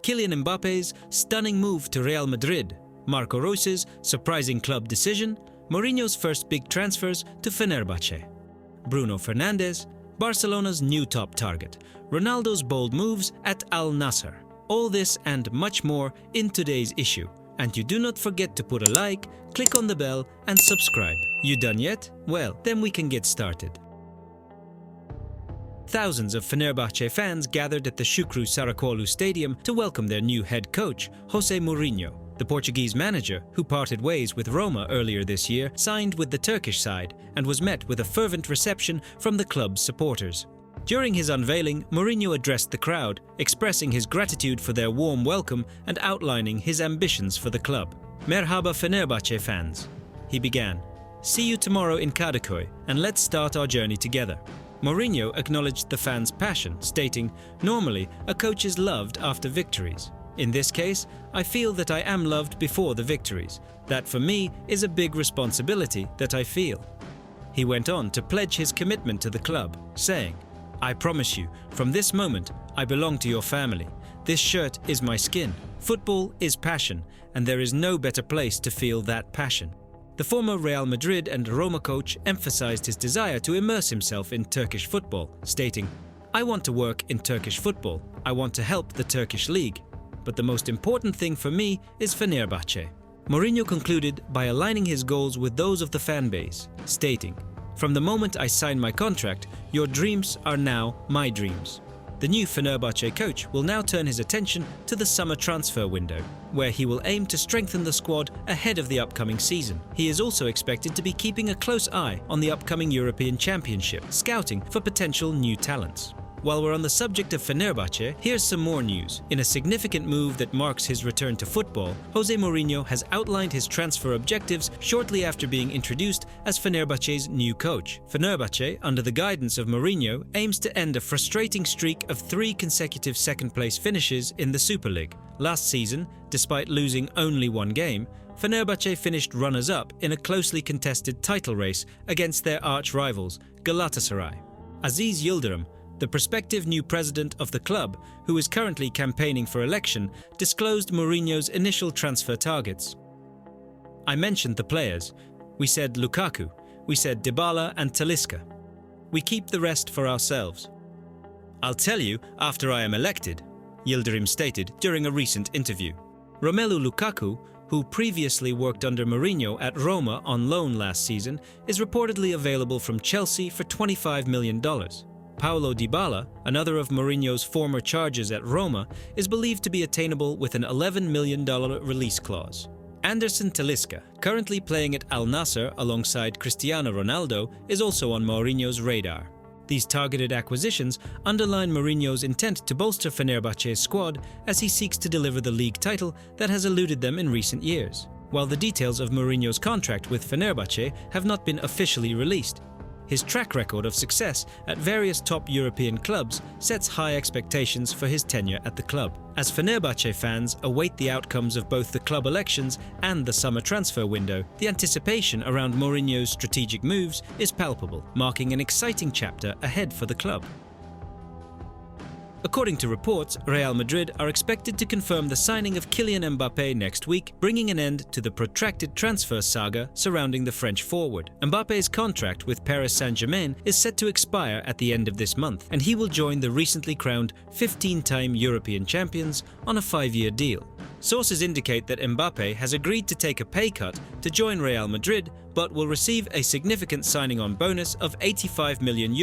Killian Mbappe's stunning move to Real Madrid, Marco Reus' surprising club decision, Mourinho's first big transfers to Fenerbahce, Bruno Fernandes, Barcelona's new top target, Ronaldo's bold moves at Al Nassr. All this and much more in today's issue. And you do not forget to put a like, click on the bell and subscribe. You done yet? Well, then we can get started. Thousands of Fenerbahce fans gathered at the Shukru Saracoğlu Stadium to welcome their new head coach, Jose Mourinho. The Portuguese manager, who parted ways with Roma earlier this year, signed with the Turkish side and was met with a fervent reception from the club's supporters. During his unveiling, Mourinho addressed the crowd, expressing his gratitude for their warm welcome and outlining his ambitions for the club. Merhaba Fenerbahce fans, he began. See you tomorrow in Kadıköy, and let's start our journey together. Mourinho acknowledged the fans' passion, stating, "Normally, a coach is loved after victories. In this case, I feel that I am loved before the victories. That for me is a big responsibility that I feel." He went on to pledge his commitment to the club, saying, "I promise you, from this moment, I belong to your family. This shirt is my skin. Football is passion, and there is no better place to feel that passion." The former Real Madrid and Roma coach emphasized his desire to immerse himself in Turkish football, stating, "I want to work in Turkish football. I want to help the Turkish league. But the most important thing for me is Fenerbahce." Mourinho concluded by aligning his goals with those of the fan base, stating, "From the moment I signed my contract, your dreams are now my dreams." The new Fenerbahce coach will now turn his attention to the summer transfer window, where he will aim to strengthen the squad ahead of the upcoming season. He is also expected to be keeping a close eye on the upcoming European Championship, scouting for potential new talents. While we're on the subject of Fenerbahce, here's some more news. In a significant move that marks his return to football, Jose Mourinho has outlined his transfer objectives shortly after being introduced as Fenerbahce's new coach. Fenerbahce, under the guidance of Mourinho, aims to end a frustrating streak of 3 consecutive second-place finishes in the Super League. Last season, despite losing only 1 game, Fenerbahce finished runners-up in a closely contested title race against their arch-rivals, Galatasaray. Aziz Yildirim, the prospective new president of the club, who is currently campaigning for election, disclosed Mourinho's initial transfer targets. "I mentioned the players. We said Lukaku, we said Dybala and Talisca. We keep the rest for ourselves. I'll tell you after I am elected," Yildirim stated during a recent interview. Romelu Lukaku, who previously worked under Mourinho at Roma on loan last season, is reportedly available from Chelsea for $25 million. Paulo Dybala, another of Mourinho's former charges at Roma, is believed to be attainable with an $11 million release clause. Anderson Talisca, currently playing at Al Nassr alongside Cristiano Ronaldo, is also on Mourinho's radar. These targeted acquisitions underline Mourinho's intent to bolster Fenerbahce's squad as he seeks to deliver the league title that has eluded them in recent years. While the details of Mourinho's contract with Fenerbahce have not been officially released, his track record of success at various top European clubs sets high expectations for his tenure at the club. As Fenerbahce fans await the outcomes of both the club elections and the summer transfer window, the anticipation around Mourinho's strategic moves is palpable, marking an exciting chapter ahead for the club. According to reports, Real Madrid are expected to confirm the signing of Kylian Mbappe next week, bringing an end to the protracted transfer saga surrounding the French forward. Mbappe's contract with Paris Saint-Germain is set to expire at the end of this month, and he will join the recently crowned 15-time European champions on a 5-year deal. Sources indicate that Mbappe has agreed to take a pay cut to join Real Madrid, but will receive a significant signing-on bonus of €85 million,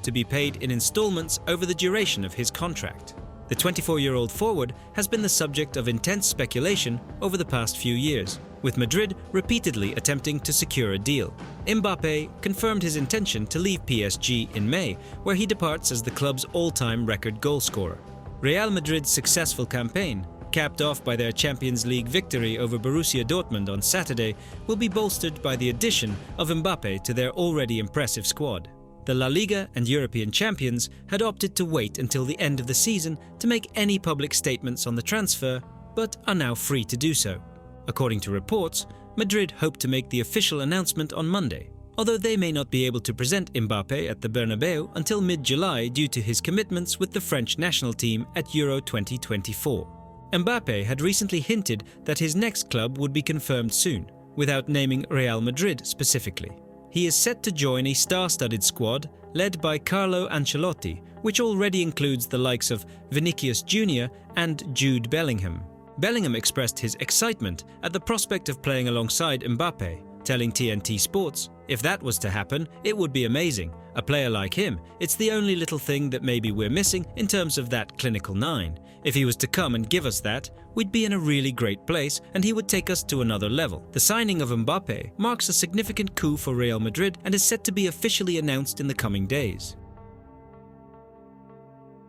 to be paid in installments over the duration of his contract. The 24-year-old forward has been the subject of intense speculation over the past few years, with Madrid repeatedly attempting to secure a deal. Mbappe confirmed his intention to leave PSG in May, where he departs as the club's all-time record goalscorer. Real Madrid's successful campaign, capped off by their Champions League victory over Borussia Dortmund on Saturday, will be bolstered by the addition of Mbappe to their already impressive squad. The La Liga and European champions had opted to wait until the end of the season to make any public statements on the transfer, but are now free to do so. According to reports, Madrid hope to make the official announcement on Monday, although they may not be able to present Mbappe at the Bernabeu until mid-July due to his commitments with the French national team at Euro 2024. Mbappe had recently hinted that his next club would be confirmed soon, without naming Real Madrid specifically. He is set to join a star-studded squad led by Carlo Ancelotti, which already includes the likes of Vinicius Jr. and Jude Bellingham. Bellingham expressed his excitement at the prospect of playing alongside Mbappe, telling TNT Sports, "If that was to happen, it would be amazing. A player like him, it's the only little thing that maybe we're missing in terms of that clinical 9. If he was to come and give us that, we'd be in a really great place and he would take us to another level." The signing of Mbappe marks a significant coup for Real Madrid and is set to be officially announced in the coming days.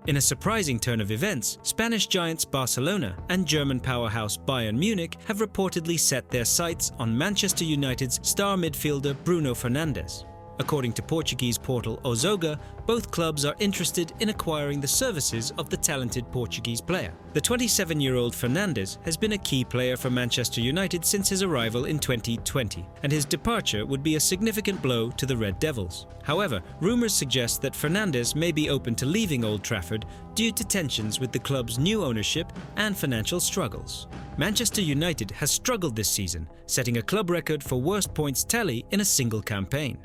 In a surprising turn of events, Spanish giants Barcelona and German powerhouse Bayern Munich have reportedly set their sights on Manchester United's star midfielder Bruno Fernandes. According to Portuguese portal Ozoga, both clubs are interested in acquiring the services of the talented Portuguese player. The 27-year-old Fernandes has been a key player for Manchester United since his arrival in 2020, and his departure would be a significant blow to the Red Devils. However, rumours suggest that Fernandes may be open to leaving Old Trafford due to tensions with the club's new ownership and financial struggles. Manchester United has struggled this season, setting a club record for worst points tally in a single campaign.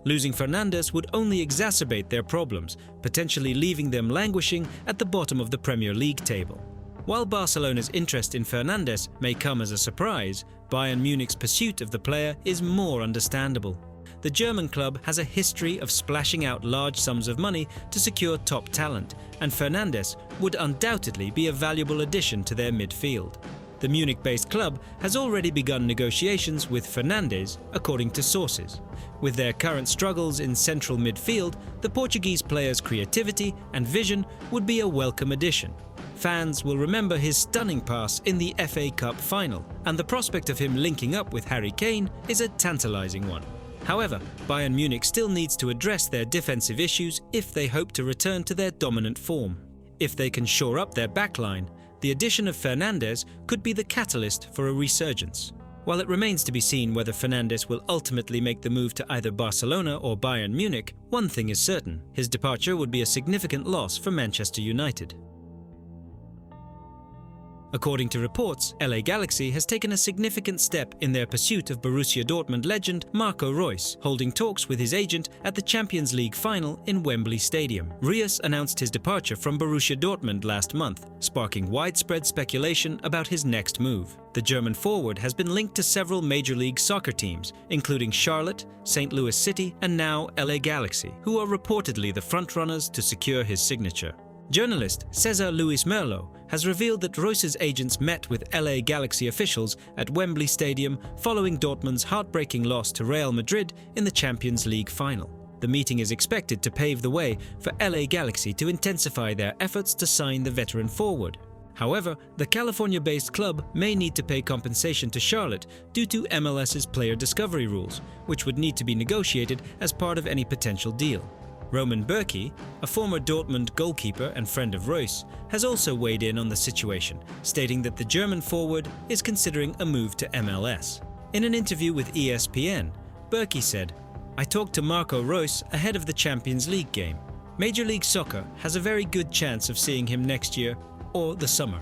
Losing Fernandes would only exacerbate their problems, potentially leaving them languishing at the bottom of the Premier League table. While Barcelona's interest in Fernandes may come as a surprise, Bayern Munich's pursuit of the player is more understandable. The German club has a history of splashing out large sums of money to secure top talent, and Fernandes would undoubtedly be a valuable addition to their midfield. The Munich-based club has already begun negotiations with Fernandes, according to sources. With their current struggles in central midfield, the Portuguese player's creativity and vision would be a welcome addition. Fans will remember his stunning pass in the FA Cup final, and the prospect of him linking up with Harry Kane is a tantalising one. However, Bayern Munich still needs to address their defensive issues if they hope to return to their dominant form. If they can shore up their backline, the addition of Fernandes could be the catalyst for a resurgence. While it remains to be seen whether Fernandes will ultimately make the move to either Barcelona or Bayern Munich, one thing is certain: his departure would be a significant loss for Manchester United. According to reports, LA Galaxy has taken a significant step in their pursuit of Borussia Dortmund legend Marco Reus, holding talks with his agent at the Champions League final in Wembley Stadium. Reus announced his departure from Borussia Dortmund last month, sparking widespread speculation about his next move. The German forward has been linked to several Major League Soccer teams, including Charlotte, St. Louis City, and now LA Galaxy, who are reportedly the frontrunners to secure his signature. Journalist Cesar Luis Merlo has revealed that Reus's agents met with LA Galaxy officials at Wembley Stadium following Dortmund's heartbreaking loss to Real Madrid in the Champions League final. The meeting is expected to pave the way for LA Galaxy to intensify their efforts to sign the veteran forward. However, the California-based club may need to pay compensation to Charlotte due to MLS's player discovery rules, which would need to be negotiated as part of any potential deal. Roman Bürki, a former Dortmund goalkeeper and friend of Reus, has also weighed in on the situation, stating that the German forward is considering a move to MLS. In an interview with ESPN, Bürki said, "I talked to Marco Reus ahead of the Champions League game. Major League Soccer has a very good chance of seeing him next year or the summer."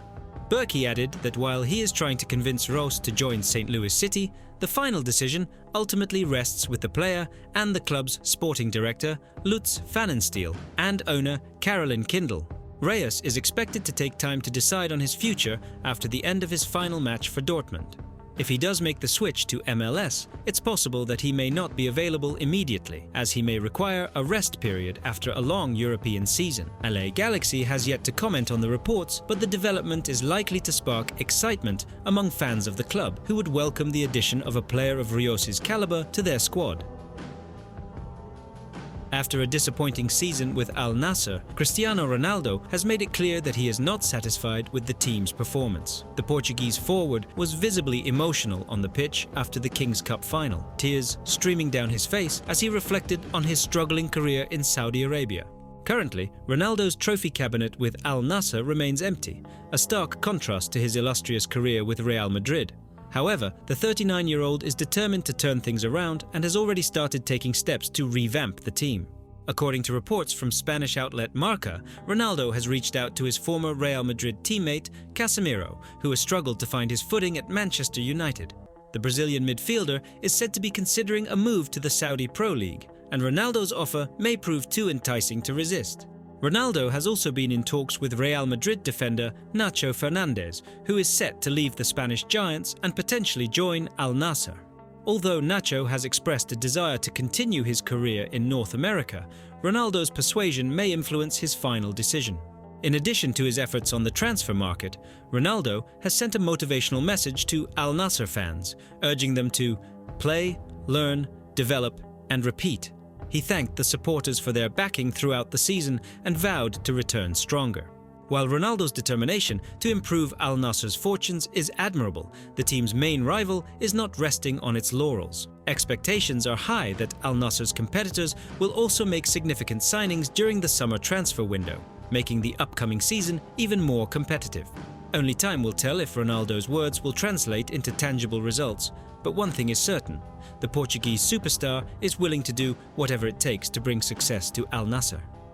Bürki added that while he is trying to convince Reus to join St. Louis City, the final decision ultimately rests with the player and the club's sporting director, Lutz Pfannenstiel, and owner Carolyn Kindle. Reus is expected to take time to decide on his future after the end of his final match for Dortmund. If he does make the switch to MLS, it's possible that he may not be available immediately, as he may require a rest period after a long European season. LA Galaxy has yet to comment on the reports, but the development is likely to spark excitement among fans of the club, who would welcome the addition of a player of Reus's caliber to their squad. After a disappointing season with Al Nassr, Cristiano Ronaldo has made it clear that he is not satisfied with the team's performance. The Portuguese forward was visibly emotional on the pitch after the Kings Cup final, tears streaming down his face as he reflected on his struggling career in Saudi Arabia. Currently, Ronaldo's trophy cabinet with Al Nassr remains empty, a stark contrast to his illustrious career with Real Madrid. However, the 39-year-old is determined to turn things around and has already started taking steps to revamp the team. According to reports from Spanish outlet Marca, Ronaldo has reached out to his former Real Madrid teammate Casemiro, who has struggled to find his footing at Manchester United. The Brazilian midfielder is said to be considering a move to the Saudi Pro League, and Ronaldo's offer may prove too enticing to resist. Ronaldo has also been in talks with Real Madrid defender Marco Fernandes, who is set to leave the Spanish giants and potentially join Al Nassr. Although Nacho has expressed a desire to continue his career in North America, Ronaldo's persuasion may influence his final decision. In addition to his efforts on the transfer market, Ronaldo has sent a motivational message to Al Nassr fans, urging them to play, learn, develop, and repeat. He thanked the supporters for their backing throughout the season and vowed to return stronger. While Ronaldo's determination to improve Al Nassr's fortunes is admirable, the team's main rival is not resting on its laurels. Expectations are high that Al Nassr's competitors will also make significant signings during the summer transfer window, making the upcoming season even more competitive. Only time will tell if Ronaldo's words will translate into tangible results, but one thing is certain: the Portuguese superstar is willing to do whatever it takes to bring success to Al Nassr.